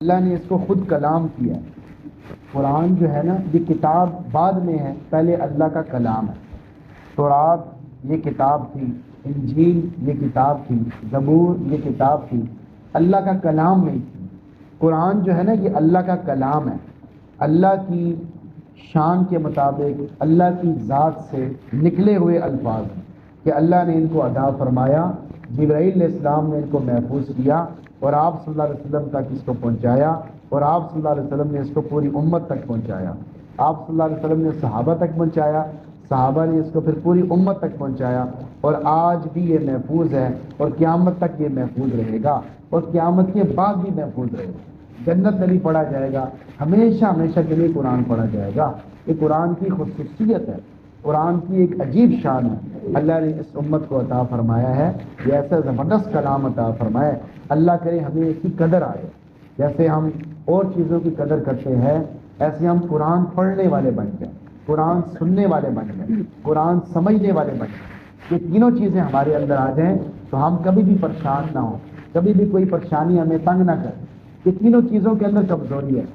اللہ نے اس کو خود کلام کیا ہے۔ قرآن جو ہے نا یہ کتاب بعد میں ہے، پہلے اللہ کا کلام ہے۔ تورات یہ کتاب تھی، انجیل یہ کتاب تھی، زبور یہ کتاب تھی، اللہ کا کلام نہیں تھی۔ قرآن جو ہے نا یہ اللہ کا کلام ہے، اللہ کی شان کے مطابق اللہ کی ذات سے نکلے ہوئے الفاظ ہیں کہ اللہ نے ان کو عطا فرمایا، جبرائیل علیہ السلام نے ان کو محفوظ کیا اور آپ صلی اللہ علیہ وسلم تک اس کو پہنچایا، اور آپ صلی اللہ علیہ وسلم نے اس کو پوری امت تک پہنچایا۔ آپ صلی اللہ علیہ وسلم نے صحابہ تک پہنچایا، صحابہ نے اس کو پھر پوری امت تک پہنچایا، اور آج بھی یہ محفوظ ہے اور قیامت تک یہ محفوظ رہے گا، اور قیامت کے بعد بھی محفوظ رہے گا۔ جنت میں بھی پڑھا جائے گا، ہمیشہ ہمیشہ کے لیے قرآن پڑھا جائے گا۔ یہ قرآن کی خصوصیت ہے، قرآن کی ایک عجیب شان ہے۔ اللہ نے اس امت کو عطا فرمایا ہے، یہ ایسا زبردست کلام عطا فرمایا ہے۔ اللہ کرے ہمیں اس کی قدر آئے، جیسے ہم اور چیزوں کی قدر کرتے ہیں ایسے ہم قرآن پڑھنے والے بن جائیں، قرآن سننے والے بن جائیں، قرآن سمجھنے والے بن جائیں۔ یہ تینوں چیزیں ہمارے اندر آ جائیں تو ہم کبھی بھی پریشان نہ ہوں، کبھی بھی کوئی پریشانی ہمیں تنگ نہ کرے۔ یہ تینوں چیزوں کے اندر کمزوری ہے۔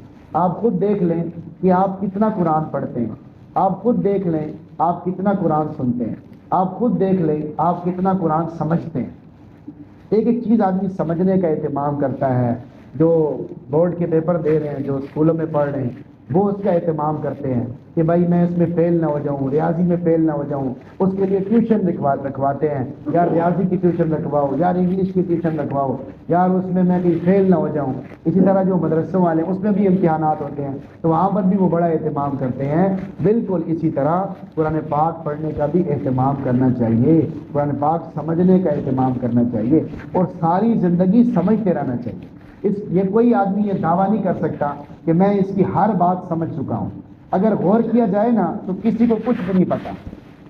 آپ خود دیکھ لیں کہ آپ کتنا قرآن پڑھتے ہیں، آپ خود دیکھ لیں آپ کتنا قرآن سنتے ہیں، آپ خود دیکھ لیں آپ کتنا قرآن سمجھتے ہیں۔ ایک ایک چیز آدمی سمجھنے کا اہتمام کرتا ہے، جو بورڈ کے پیپر دے رہے ہیں، جو اسکولوں میں پڑھ رہے ہیں، وہ اس کا اہتمام کرتے ہیں کہ بھائی میں اس میں فیل نہ ہو جاؤں، ریاضی میں فیل نہ ہو جاؤں۔ اس کے لیے ٹیوشن رکھواتے ہیں، یار ریاضی کی ٹیوشن رکھواؤ، یار انگلش کی ٹیوشن رکھواؤ، یار اس میں کہیں فیل نہ ہو جاؤں۔ اسی طرح جو مدرسوں والے اس میں بھی امتحانات ہوتے ہیں تو وہاں پر بھی وہ بڑا اہتمام کرتے ہیں۔ بالکل اسی طرح قرآن پاک پڑھنے کا بھی اہتمام کرنا چاہیے، قرآن پاک سمجھنے کا اہتمام کرنا چاہیے، اور ساری زندگی سمجھتے رہنا چاہیے۔ یہ کوئی آدمی یہ دعویٰ نہیں کر سکتا کہ میں اس کی ہر بات سمجھ چکا ہوں۔ اگر غور کیا جائے نا تو کسی کو کچھ بھی نہیں پتا۔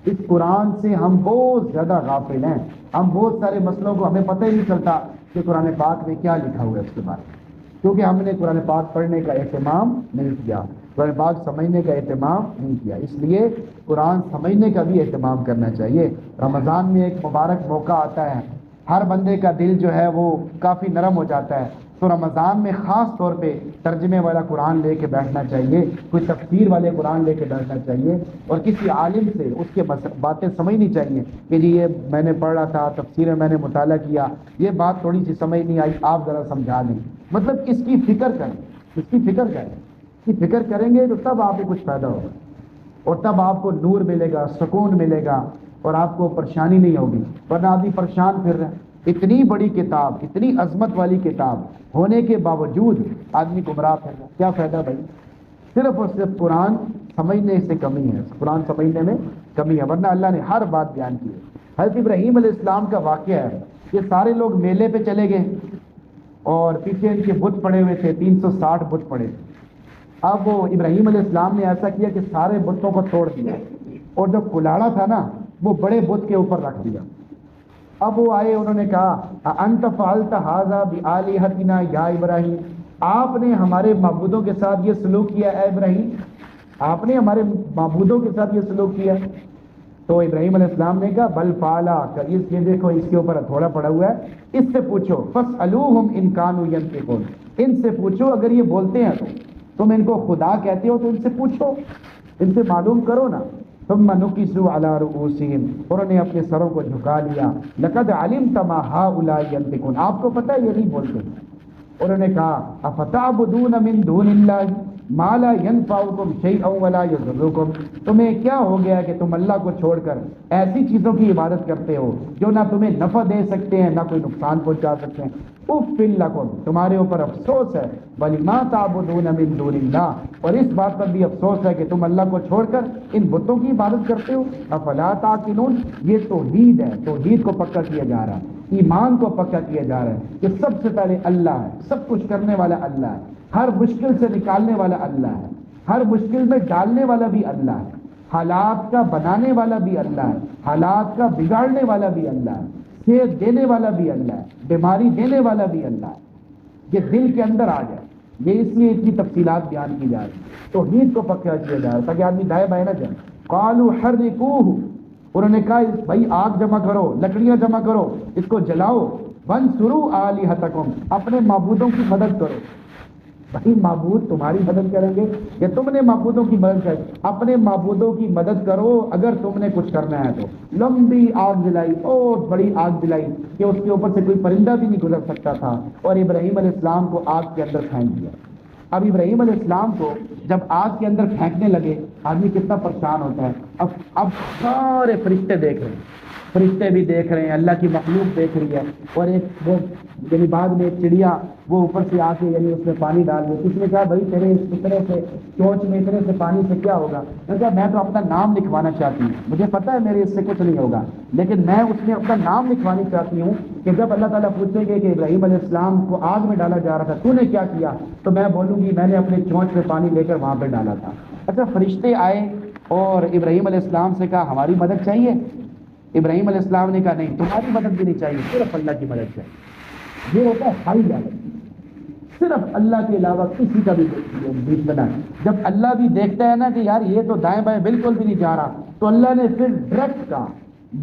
اس قرآن سے ہم بہت زیادہ غافل ہیں، ہم بہت سارے مسئلوں کو ہمیں پتہ ہی نہیں چلتا کہ قرآن پاک میں کیا لکھا ہوا ہے اس کے بارے میں، کیونکہ ہم نے قرآن پاک پڑھنے کا اہتمام نہیں کیا، قرآن پاک سمجھنے کا اہتمام نہیں کیا۔ اس لیے قرآن سمجھنے کا بھی اہتمام کرنا چاہیے۔ رمضان میں ایک مبارک موقع آتا ہے، ہر بندے کا دل جو ہے وہ کافی نرم ہو جاتا ہے، تو رمضان میں خاص طور پہ ترجمے والا قرآن لے کے بیٹھنا چاہیے، کوئی تفسیر والے قرآن لے کے بیٹھنا چاہیے، اور کسی عالم سے اس کے باتیں سمجھنی چاہیے کہ جی یہ میں نے پڑھا تھا، تفسیر میں نے مطالعہ کیا، یہ بات تھوڑی سی سمجھ نہیں آئی، آپ ذرا سمجھا دیں۔ مطلب اس کی فکر کریں، اس کی فکر کریں، اس کی فکر کریں گے تو تب آپ کو کچھ فائدہ ہوگا، اور تب آپ کو نور ملے گا، سکون ملے گا، اور آپ کو پریشانی نہیں ہوگی۔ ورنہ آدمی پریشان پھر رہے ہیں۔ اتنی بڑی کتاب، اتنی عظمت والی کتاب ہونے کے باوجود آدمی گمراہ پھر رہا ہے، کیا فائدہ بھائی؟ صرف اور صرف قرآن سمجھنے سے کمی ہے، قرآن سمجھنے میں کمی ہے، ورنہ اللہ نے ہر بات بیان کی ہے۔ حضرت ابراہیم علیہ السلام کا واقعہ ہے، یہ سارے لوگ میلے پہ چلے گئے اور پیچھے ان کے بت پڑے ہوئے تھے، 360 بت پڑے تھے۔ اب وہ ابراہیم علیہ السلام نے ایسا کیا کہ سارے بتوں کو توڑ دیا، اور جو کلاڑا تھا نا وہ بڑے بت کے اوپر رکھ دیا۔ اب وہ آئے، انہوں نے کہا انت فعلت ھذا بآلہتنا یا ابراہیم، آپ نے ہمارے معبودوں کے ساتھ یہ سلوک کیا اے ابراہیم، آپ نے ہمارے معبودوں کے ساتھ یہ سلوک کیا۔ تو ابراہیم علیہ السلام نے کہا بل فعلا، یہ دیکھو اس کے اوپر ہتھوڑا پڑا ہوا ہے، اس سے پوچھو، فاسألوہم ان کانوا ینطقون، ان سے پوچھو اگر یہ بولتے ہیں تو تم ان کو خدا کہتے ہو تو ان سے پوچھو، ان سے معلوم کرو نا۔ ثم نکسوا علی رؤوسہم، انہوں نے اپنے سروں کو جھکا لیا۔ لقد علمت ما ہؤلاء ینطقون، آپ کو پتہ ہے یہ نہیں بولتے۔ انہوں نے کہا افتعبدون من دون اللہ ما لا ينفعکم شیئا ولا یضرکم، تمہیں کیا ہو گیا کہ تم اللہ کو چھوڑ کر ایسی چیزوں کی عبادت کرتے ہو جو نہ تمہیں نفع دے سکتے ہیں نہ کوئی نقصان پہنچا سکتے ہیں۔ اف لکم، تمہارے اوپر افسوس ہے، ولما تعبدون من دون اللہ، اور اس بات پر بھی افسوس ہے کہ تم اللہ کو چھوڑ کر ان بتوں کی عبادت کرتے ہو۔ افلا تعقلون، یہ توحید ہے، توحید کو پکا کیا جا رہا ہے، ایمان کو پکا کیا جا رہا ہے کہ سب سے پہلے اللہ ہے، سب کچھ کرنے والا اللہ ہے، ہر مشکل سے نکالنے والا اللہ ہے، ہر مشکل میں ڈالنے والا بھی اللہ ہے، حالات کا بنانے والا بھی اللہ ہے، حالات کا بگاڑنے والا بھی اللہ ہے، صحت دینے والا بھی اللہ ہے، بیماری دینے والا بھی اللہ ہے۔ یہ دل کے اندر آ جائے، یہ اس لیے اتنی تفصیلات بیان کی جا رہی ہے، توحید کو پکا کیا جا رہا ہے تاکہ آدمی دائیں بائیں نہ جائے۔ قالوا حرقوہ، انہوں نے کہا بھائی آگ جمع کرو، لکڑیاں جمع کرو، اس کو جلاؤ۔ وانصروا آلہتکم، اپنے معبودوں کی مدد کرو۔ بھائی معبود تمہاری مدد کریں گے یا تم نے معبودوں کی مدد کریں؟ اپنے معبودوں کی مدد کرو اگر تم نے کچھ کرنا ہے تو۔ لمبی آگ جلائی اور بڑی آگ جلائی کہ اس کے اوپر سے کوئی پرندہ بھی نہیں گزر سکتا تھا، اور ابراہیم علیہ السلام کو آگ کے اندر پھینک دیا۔ اب ابراہیم علیہ السلام کو جب آگ کے اندر پھینکنے لگے، آدمی کتنا پریشان ہوتا ہے۔ اب سارے فرشتے دیکھ رہے ہیں، فرشتے بھی دیکھ رہے ہیں، اللہ کی مخلوق دیکھ رہی ہے، اور ایک وہ یعنی بعد میں ایک چڑیا وہ اوپر سے آ کے یعنی اس میں پانی ڈال دیا۔ کس نے کہا بھائی تیرے اتنے سے چونچ میں اتنے سے پانی سے کیا ہوگا؟ میں نے کہا میں تو اپنا نام لکھوانا چاہتی ہوں، مجھے پتا ہے میرے اس سے کچھ نہیں ہوگا، لیکن میں اس میں اپنا نام لکھوانی چاہتی ہوں کہ جب اللہ تعالیٰ پوچھیں گے کہ ابراہیم علیہ السلام کو آگ میں ڈالا جا رہا تھا تو نے کیا کیا، تو میں بولوں گی میں نے اپنے چونچ میں پانی لے کر وہاں پہ ڈالا تھا۔ اچھا، فرشتے آئے اور ابراہیم علیہ السلام سے کہا ہماری مدد چاہیے؟ ابراہیم علیہ السلام نے کہا نہیں، تمہاری مدد بھی نہیں چاہیے، صرف اللہ کی مدد چاہیے۔ یہ ہوتا ہے ہائی لیول، صرف اللہ کے علاوہ کسی کا بھی بنا۔ جب اللہ بھی دیکھتا ہے نا کہ یار یہ تو دائیں بائیں بالکل بھی نہیں جا رہا، تو اللہ نے پھر ڈائریکٹ کہا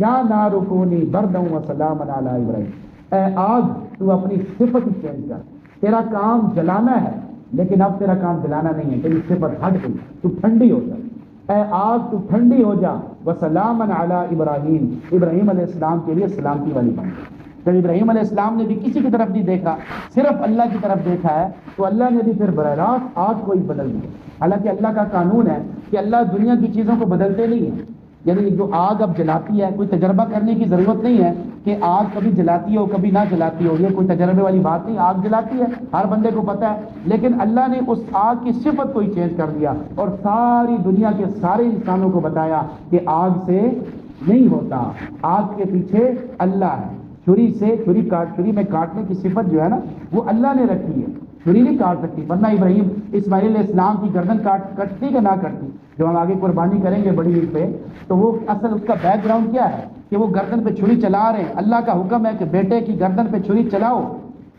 یا نار کونی بردًا وسلاما علی ابراہیم، اے آگ تو اپنی صفت ہی چینج کر، تیرا کام جلانا ہے لیکن اب تیرا کام جلانا نہیں ہے، تیری صفت ہٹ گئی، تو ٹھنڈی ہو جا، اے آگ تو ٹھنڈی ہو جا، وسلاما علی ابراہیم، ابراہیم علیہ السلام کے لیے سلامتی والی بن گئی۔ جب ابراہیم علیہ السلام نے بھی کسی کی طرف نہیں دیکھا، صرف اللہ کی طرف دیکھا ہے، تو اللہ نے بھی پھر براہ راست آگ کو ہی بدل دیا۔ حالانکہ اللہ کا قانون ہے کہ اللہ دنیا کی چیزوں کو بدلتے نہیں ہیں، یعنی جو آگ اب جلاتی ہے کوئی تجربہ کرنے کی ضرورت نہیں ہے کہ آگ کبھی جلاتی ہو کبھی نہ جلاتی ہو، یہ کوئی تجربے والی بات نہیں، آگ جلاتی ہے ہر بندے کو پتہ ہے، لیکن اللہ نے اس آگ کی صفت کو ہی چینج کر دیا اور ساری دنیا کے سارے انسانوں کو بتایا کہ آگ سے نہیں ہوتا، آگ کے پیچھے اللہ ہے۔ چھری میں کاٹنے کی صفت جو ہے نا وہ اللہ نے رکھی ہے، چھری نہیں کاٹ سکتی، ورنہ ابراہیم اسماعیل علیہ السلام کی گردن کٹتی کہ نہ کٹتی؟ جو ہم آگے قربانی کریں گے بڑی عید پہ، تو وہ اصل اس کا بیک گراؤنڈ کیا ہے کہ وہ گردن پہ چھری چلا رہے ہیں، اللہ کا حکم ہے کہ بیٹے کی گردن پہ چھری چلاؤ،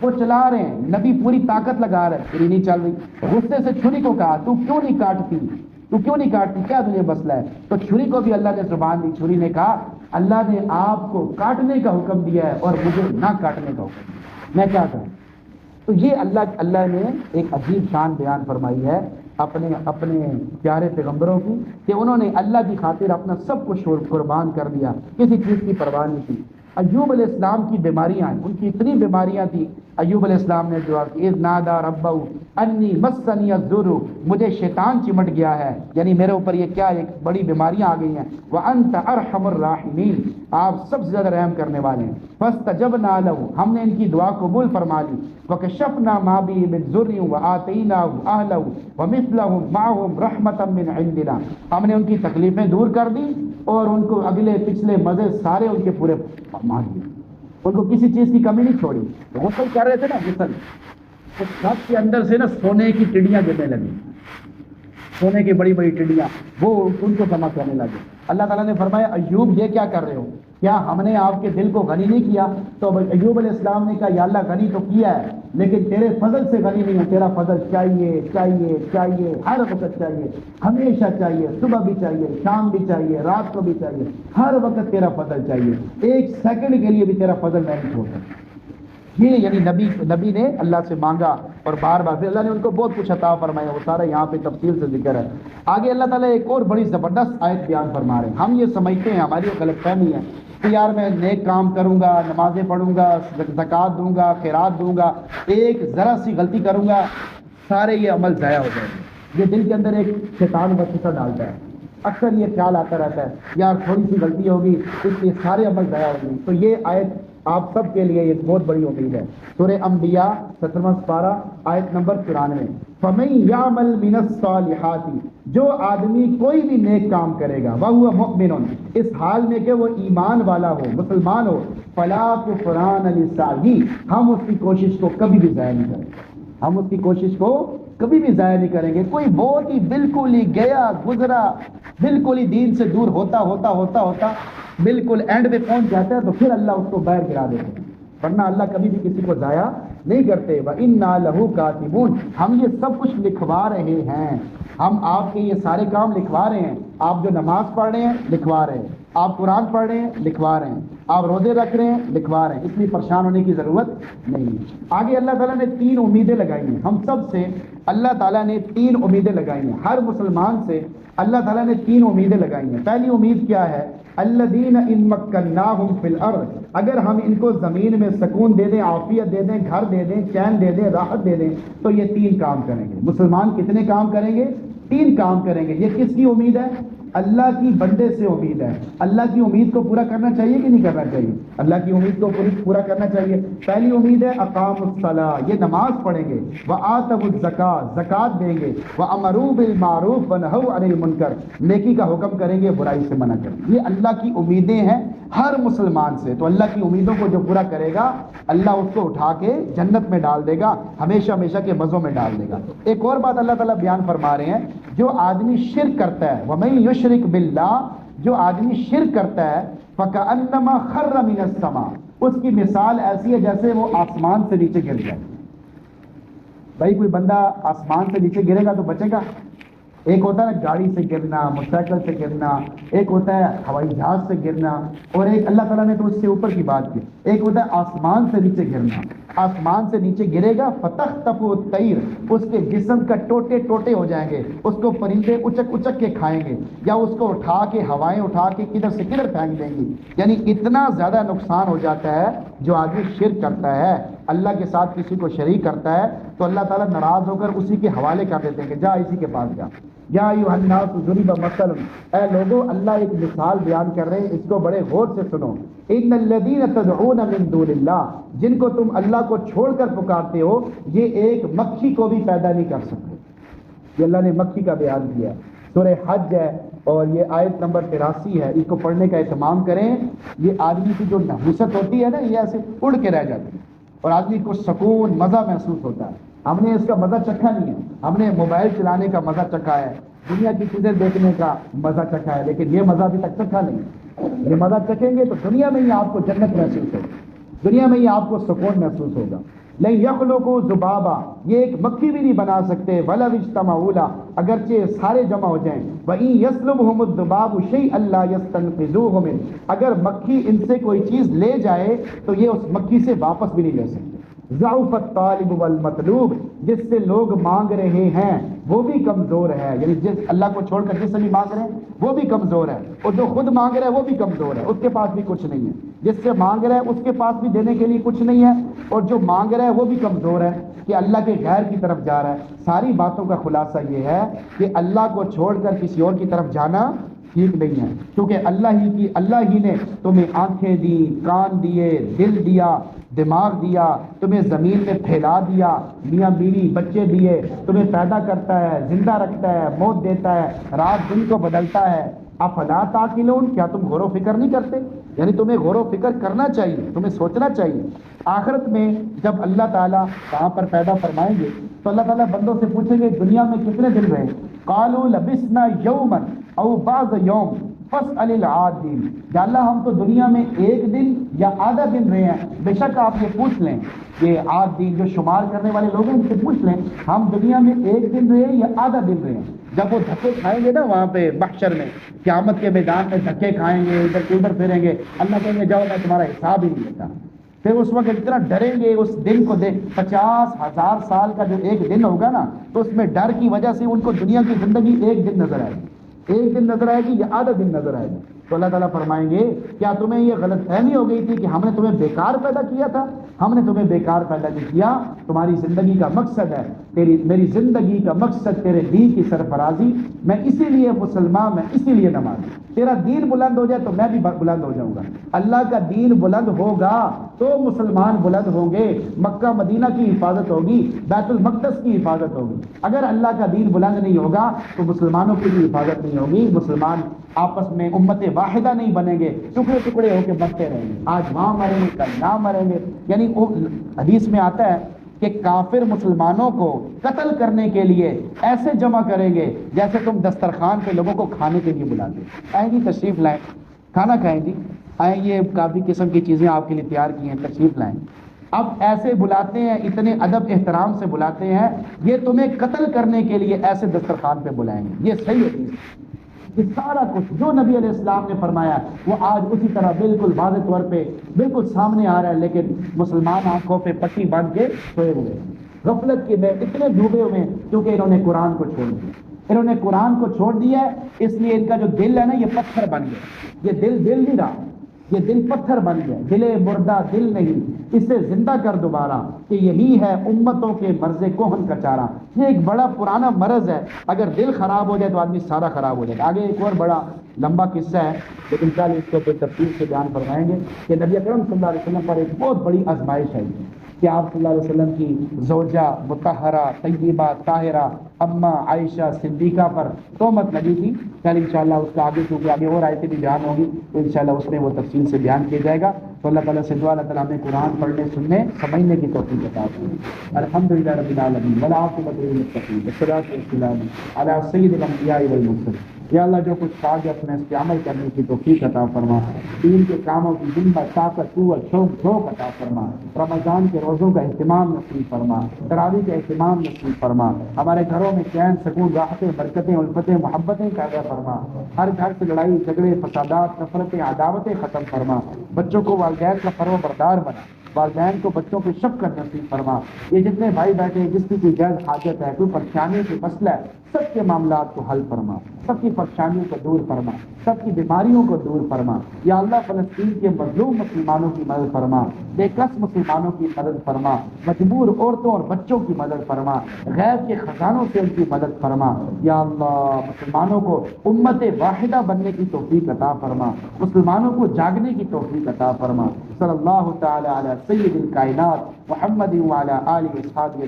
وہ چلا رہے ہیں، نبی پوری طاقت لگا رہے ہیں، چھری نہیں چل رہی، غصے سے چھری کو کہا تو کیوں نہیں کاٹتی، تو کیوں نہیں کاٹتی، کیا تجھے مسئلہ ہے؟ تو چھری کو بھی اللہ نے زبان دی، چھری نے کہا اللہ نے آپ کو کاٹنے کا حکم دیا ہے اور مجھے نہ کاٹنے کا حکم دیا، میں کیا کروں؟ تو یہ اللہ نے ایک عجیب شان بیان فرمائی ہے اپنے پیارے پیغمبروں کی کہ انہوں نے اللہ کی خاطر اپنا سب کچھ قربان کر دیا، کسی چیز کی پرواہ نہیں کی۔ ایوب علیہ السلام کی بیماریاں ہیں، ان کی اتنی بیماریاں تھیں، ایوب علیہ السلام نے جواب کہ اذ نادا ربہ انی مسنی الضر، مجھے شیطان چمٹ گیا ہے، یعنی میرے اوپر یہ کیا ایک بڑی بیماریاں آ گئی ہیں، وانت ارحم الراحمین، آپ سب سے زیادہ رحم کرنے والے ہیں، فاستجبنا له، ہم نے ان کی دعا قبول فرما لی، وکشفنا ما به من ضر وآتیناه اهله ومثلهم معهم رحمتا من عندنا، ہم نے ان کی تکلیفیں دور کر دی اور ان کو اگلے پچھلے مزے سارے ان کے پورے فرما دیے، ان کو کسی چیز کی کمی نہیں چھوڑی۔ غسل کر رہے تھے نا، غسل، اس چھت کے اندر سے نا سونے کی ٹڈیاں گرنے لگی، سونے کی بڑی بڑی ٹڈیاں، وہ ان کو جمع کرنے لگے۔ اللہ تعالیٰ نے فرمایا ایوب یہ کیا کر رہے ہو، کیا ہم نے آپ کے دل کو غنی نہیں کیا؟ تو ایوب علیہ السلام نے کہا یا اللہ غنی تو کیا ہے لیکن تیرے فضل سے غنی نہیں ہے، تیرا فضل چاہیے چاہیے چاہیے، ہر وقت چاہیے، ہمیشہ چاہیے، صبح بھی چاہیے، شام بھی چاہیے، رات کو بھی چاہیے، ہر وقت تیرا فضل چاہیے، ایک سیکنڈ کے لیے بھی تیرا فضل میں نہیں چھوڑ سکتا۔ یہ یعنی نبی نے اللہ سے مانگا اور بار بار، پھر اللہ نے ان کو بہت کچھ عطا فرمایا، وہ سارا یہاں پہ تفصیل سے ذکر ہے۔ آگے اللہ تعالیٰ ایک اور بڑی زبردست آیت بیان فرما رہے ہیں۔ ہم یہ سمجھتے ہیں، ہماری غلط فہمی ہے کہ یار میں نیک کام کروں گا، نمازیں پڑھوں گا، زکوٰۃ دوں گا، خیرات دوں گا، ایک ذرا سی غلطی کروں گا سارے یہ عمل ضائع ہو جائیں گے۔ یہ دل کے اندر ایک شیطان وسوسہ ڈالتا ہے، اکثر یہ خیال آتا رہتا ہے یار تھوڑی سی غلطی ہوگی اس لیے سارے عمل ضائع ہو گئی۔ تو یہ آیت آپ سب کے لیے ایک بہت بڑی امید ہے۔ سورہ انبیاء 17واں پارہ آیت نمبر 94، فَمَن يَعْمَلْ مِنَ الصَّالِحَاتِ، جو آدمی کوئی بھی نیک کام کرے گا، وَهُوَ مُؤْمِنٌ، اس حال میں کہ وہ ایمان والا ہو، مسلمان ہو، فَلَا كُفْرَانَ لِسَعْيِهِ، ہم اس کی کوشش کو کبھی بھی ضائع نہیں کریں گے، ہم اس کی کوشش کو کبھی بھی ضائع نہیں کریں گے۔ کوئی بہت ہی بالکل ہی گیا گزرا، بالکل ہی دین سے دور ہوتا ہوتا ہوتا ہوتا بالکل اینڈ پہ پہنچ جاتا ہے تو پھر اللہ اس کو باہر گرا دیتے ہیں، ورنہ اللہ کبھی بھی کسی کو ضائع نہیں کرتے۔ وَإِنَّا لَهُ كَاتِبُونَ، ہم یہ سب کچھ لکھوا رہے ہیں، ہم آپ کے یہ سارے کام لکھوا رہے ہیں، آپ جو نماز پڑھ رہے ہیں لکھوا رہے ہیں، آپ قرآن پڑھ رہے ہیں لکھوا رہے ہیں، آپ روزے رکھ رہے ہیں، لکھوا رہے ہیں، اس لیے پریشان ہونے کی ضرورت نہیں ہے۔ آگے اللہ تعالیٰ نے 3 امیدیں لگائی ہیں ہم سب سے، اللہ تعالیٰ نے 3 امیدیں لگائی ہیں ہر مسلمان سے، اللہ تعالیٰ نے 3 امیدیں لگائی ہیں۔ پہلی امید کیا ہے؟ الذین ان مکناہم فی الارض، اگر ہم ان کو زمین میں سکون دے دیں، عافیت دے دیں، گھر دے دیں، چین دے دیں، راحت دے دیں، تو یہ 3 کام کریں گے۔ مسلمان کتنے کام کریں گے؟ 3 کام کریں گے۔ یہ کس کی امید ہے؟ اللہ کی بندے سے امید ہے۔ اللہ کی امید کو پورا کرنا چاہیے کہ نہیں کرنا چاہیے؟ اللہ کی امید کو پورا کرنا چاہیے۔ پہلی امید ہے اقاموا الصلاۃ، یہ نماز پڑھیں گے، وآتوا الزکاۃ، زکوٰۃ دیں گے، وامروا بالمعروف ونہوا عن المنکر، نیکی کا حکم کریں گے، برائی سے منع کریں گے۔ یہ اللہ کی امیدیں ہیں ہر مسلمان سے۔ تو اللہ کی امیدوں کو جو پورا کرے گا اللہ اس کو اٹھا کے جنت میں ڈال دے گا، ہمیشہ ہمیشہ کے مزوں میں ڈال دے گا۔ ایک اور بات اللہ تعالیٰ بیان فرما رہے ہیں، جو آدمی شرک کرتا ہے، وَمَن یشرک باللہ، جو آدمی شرک کرتا ہے، فَكَأَنَّمَا خَرَّ مِنَ السَّمَاءِ، اس کی مثال ایسی ہے جیسے وہ آسمان سے نیچے گر جائے۔ بھائی کوئی بندہ آسمان سے نیچے گرے گا تو بچے گا؟ ایک ہوتا ہے گاڑی سے گرنا، موٹر سائیکل سے گرنا، ایک ہوتا ہے ہوائی جہاز سے گرنا، اور ایک اللہ تعالیٰ نے تو اس سے اوپر کی بات کی، ایک ہوتا ہے آسمان سے نیچے گرنا۔ آسمان سے نیچے گرے گا فَتَخْطَفُ الطَّيْرُ، اس کے جسم کا ٹوٹے ٹوٹے ہو جائیں گے، اس کو پرندے اچک اچک کے کھائیں گے، یا اس کو اٹھا کے ہوائیں اٹھا کے کدھر سے کدھر پھینک دیں گی۔ یعنی اتنا زیادہ نقصان ہو جاتا ہے جو آدمی شرک کرتا ہے، اللہ کے ساتھ کسی کو شریک کرتا ہے، تو اللہ تعالیٰ ناراض ہو کر اسی کے حوالے کر دیتے ہیں کہ جا اسی کے پاس جا۔ یا ایھا الناس ضرب مثل، اے لوگوں اللہ ایک مثال بیان کر رہے ہیں، اس کو بڑے غور سے سنو۔ ان الذین تدعون من دون اللہ، جن کو تم اللہ کو چھوڑ کر پکارتے ہو، یہ ایک مکھی کو بھی پیدا نہیں کر سکتے۔ یہ اللہ نے مکھی کا بیان کیا، سورہ حج ہے اور یہ آیت نمبر 83 ہے، اس کو پڑھنے کا اہتمام کریں۔ یہ آدمی کی جو نحوست ہوتی ہے نا، یہ ایسے اڑ کے رہ جاتی ہے اور آدمی کو سکون مزہ محسوس ہوتا ہے۔ ہم نے اس کا مزہ چکھا نہیں ہے، ہم نے موبائل چلانے کا مزہ چکھا ہے، دنیا کی چیزیں دیکھنے کا مزہ چکھا ہے، لیکن یہ مزہ ابھی تک چکھا نہیں ہے۔ یہ مزہ چکھیں گے تو دنیا میں ہی آپ کو جنت محسوس ہوگی، دنیا میں ہی آپ کو سکون محسوس ہوگا۔ لَن يَخْلُقُوا ذُبَابًا، یہ ایک مکھی بھی نہیں بنا سکتے، وَلَوِ اجْتَمَعُوا لَهُ، اگرچہ سارے جمع ہو جائیں، وَإِن يَسْلُبْهُمُ الذُّبَابُ شَيْئًا لَّا يَسْتَنقِذُوهُ مِنْهُ، اگر مکھی ان سے کوئی چیز لے جائے تو یہ اس مکھی سے واپس بھی نہیں لے سکتے۔ ضعف الطالب والمطلوب، جس سے لوگ مانگ رہے ہیں وہ بھی کمزور ہے، یعنی جس اللہ کو چھوڑ کر جس سے بھی مانگ رہے ہیں وہ بھی کمزور ہے، اور جو خود مانگ رہا ہے وہ بھی کمزور ہے، اس کے پاس بھی کچھ نہیں ہے۔ جس سے مانگ رہا ہے اس کے پاس بھی دینے کے لیے کچھ نہیں ہے، اور جو مانگ رہا ہے وہ بھی کمزور ہے کہ اللہ کے غیر کی طرف جا رہا ہے۔ ساری باتوں کا خلاصہ یہ ہے کہ اللہ کو چھوڑ کر کسی اور کی طرف جانا ٹھیک نہیں ہے، کیونکہ اللہ ہی نے تمہیں آنکھیں دی، کان دیے، دل دیا، دماغ دیا، تمہیں زمین میں پھیلا دیا، میاں بیوی بچے دیے، تمہیں پیدا کرتا ہے، زندہ رکھتا ہے، موت دیتا ہے، رات دن کو بدلتا ہے۔ افلا تعقلون، کیا تم غور و فکر نہیں کرتے؟ یعنی تمہیں غور و فکر کرنا چاہیے، تمہیں سوچنا چاہیے۔ آخرت میں جب اللہ تعالیٰ وہاں پر پیدا فرمائیں گے تو اللہ تعالیٰ بندوں سے پوچھیں گے دنیا میں کتنے دن رہے؟ قالوا لبثنا یوما او بعض یوم فاسأل العادین، یا اللہ ہم تو دنیا میں ایک دن یا آدھا دن رہے ہیں۔ بے شک آپ یہ پوچھ لیں، یہ عاد دین جو شمار کرنے والے لوگ ہیں ان سے پوچھ لیں ہم دنیا میں ایک دن رہے یا آدھا دن رہے ہیں۔ جب وہ دھکے کھائیں گے نا وہاں پہ محشر میں، قیامت کے میدان میں دھکے کھائیں گے، ادھر پھریں گے، اللہ کہیں گے جاؤ میں تمہارا حساب ہی نہیں لیتا۔ پھر اس وقت اتنا ڈریں گے اس دن کو دیکھ، 50,000 سال کا جو ایک دن ہوگا نا، تو اس میں ڈر کی وجہ سے ان کو دنیا کی زندگی ایک دن نظر آئے گی، ایک دن نظر آئے گی یا آدھا دن نظر آئے گی۔ تو اللہ تعالیٰ فرمائیں گے کیا تمہیں یہ غلط فہمی ہو گئی تھی کہ ہم نے تمہیں بیکار پیدا کیا تھا؟ ہم نے تمہیں بیکار پیدا نہیں کیا، تمہاری زندگی کا مقصد ہے، میری زندگی کا مقصد تیرے دین کی سرفرازی، میں اسی لیے مسلمان، میں اسی لیے نمازی۔ تیرا دین بلند ہو جائے تو میں بھی بلند ہو جاؤں گا، اللہ کا دین بلند ہوگا تو مسلمان بلند ہوں گے، مکہ مدینہ کی حفاظت ہوگی، بیت المقدس کی حفاظت ہوگی۔ اگر اللہ کا دین بلند نہیں ہوگا تو مسلمانوں کی بھی حفاظت نہیں ہوگی، مسلمان آپس میں امت واحدہ نہیں بنیں گے، ٹکڑے ٹکڑے ہو کے مرتے رہیں گے، آج وہاں مریں گے کل نہ مریں گے۔ یعنی حدیث میں آتا ہے کہ کافر مسلمانوں کو قتل کرنے کے لیے ایسے جمع کریں گے جیسے تم دسترخوان پہ لوگوں کو کھانے کے لیے بلاتے، آئیں جی تشریف لائیں، کھانا کھائیں جی، آئیں یہ کافی قسم کی چیزیں آپ کے لیے تیار کی ہیں، تشریف لائیں۔ اب ایسے بلاتے ہیں، اتنے ادب احترام سے بلاتے ہیں، یہ تمہیں قتل کرنے کے لیے ایسے دسترخوان پہ بلائیں گے۔ یہ صحیح حدیث، یہ سارا کچھ جو نبی علیہ السلام نے فرمایا وہ آج اسی طرح بالکل واضح طور پہ بالکل سامنے آ رہا ہے، لیکن مسلمان آنکھوں پہ پٹی باندھ کے سوئے ہوئے ہیں، غفلت کے میں اتنے ڈوبے ہوئے ہیں کیونکہ انہوں نے قرآن کو چھوڑ دیا، انہوں نے قرآن کو چھوڑ دیا ہے، اس لیے ان کا جو دل ہے نا یہ پتھر بن گیا، یہ دل نہیں رہا، یہ دل پتھر بن گیا، دل مردہ دل نہیں، اسے زندہ کر دوبارہ، کہ یہی ہے امتوں کے مرض کوہن کا چارہ۔ یہ ایک بڑا پرانا مرض ہے، اگر دل خراب ہو جائے تو آدمی سارا خراب ہو جائے گا۔ آگے ایک اور بڑا لمبا قصہ ہے لیکن کل اس کو پھر تفصیل سے بیان فرمائیں گے کہ نبی اکرم صلی اللہ علیہ وسلم پر ایک بہت بڑی آزمائش ہے کہ آپ صلی اللہ علیہ وسلم کی زوجہ مطہرہ طیبہ طاہرہ اماں عائشہ صدیقہ پر تہمت لگی تھی۔ کل انشاءاللہ اس کا آگے کیونکہ آگے اور آیتیں بھی بیان ہوگی تو انشاءاللہ اس میں وہ تفصیل سے بیان کیا جائے گا۔ تو اللہ تعالیٰ سے دعا، اللہ تعالیٰ ہمیں قرآن پڑھنے سننے سمجھنے کی توفیق عطا فرمائے۔ الحمدللہ رب العالمین والعاقبۃ للمتقین والصلاۃ والسلام علی سید الانبیاء والمرسلین۔ یا اللہ جو کچھ کہا گیا اپنے اس پہ عمل کرنے کی توفیق عطا فرما، دین کے کاموں کی ہمت طاقت قوت شوق عطا فرما، رمضان کے روزوں کا اہتمام نصیب فرما، تراویح کا اہتمام نصیب فرما، ہمارے گھروں میں چین سکون راحتیں برکتیں الفتیں محبتیں پیدا فرما، ہر گھر سے لڑائی جھگڑے فسادات نفرتیں عداوتیں ختم فرما، بچوں کو والدین کا فرما بردار بنا، والدین کو بچوں پہ شفقت نصیب فرما۔ یہ جتنے بھائی بیٹھے ہیں جس کی کوئی جائز حاجت ہے کوئی پریشانی کوئی مسئلہ ہے سب کے معاملات کو حل فرما، سب کی پریشانیوں کو دور فرما، سب کی بیماریوں کو دور فرما۔ یا اللہ فلسطین کے مظلوم مسلمانوں کی مدد فرما، بے کس مسلمانوں کی مدد فرما، مجبور عورتوں اور بچوں کی مدد فرما، غیب کے خزانوں سے ان کی مدد فرما۔ یا اللہ مسلمانوں کو امت واحدہ بننے کی توفیق عطا فرما، مسلمانوں کو جاگنے کی توفیق عطا فرما۔ صلی اللہ تعالی علی سید الکائنات محمد وعلی آلہ وصحبہ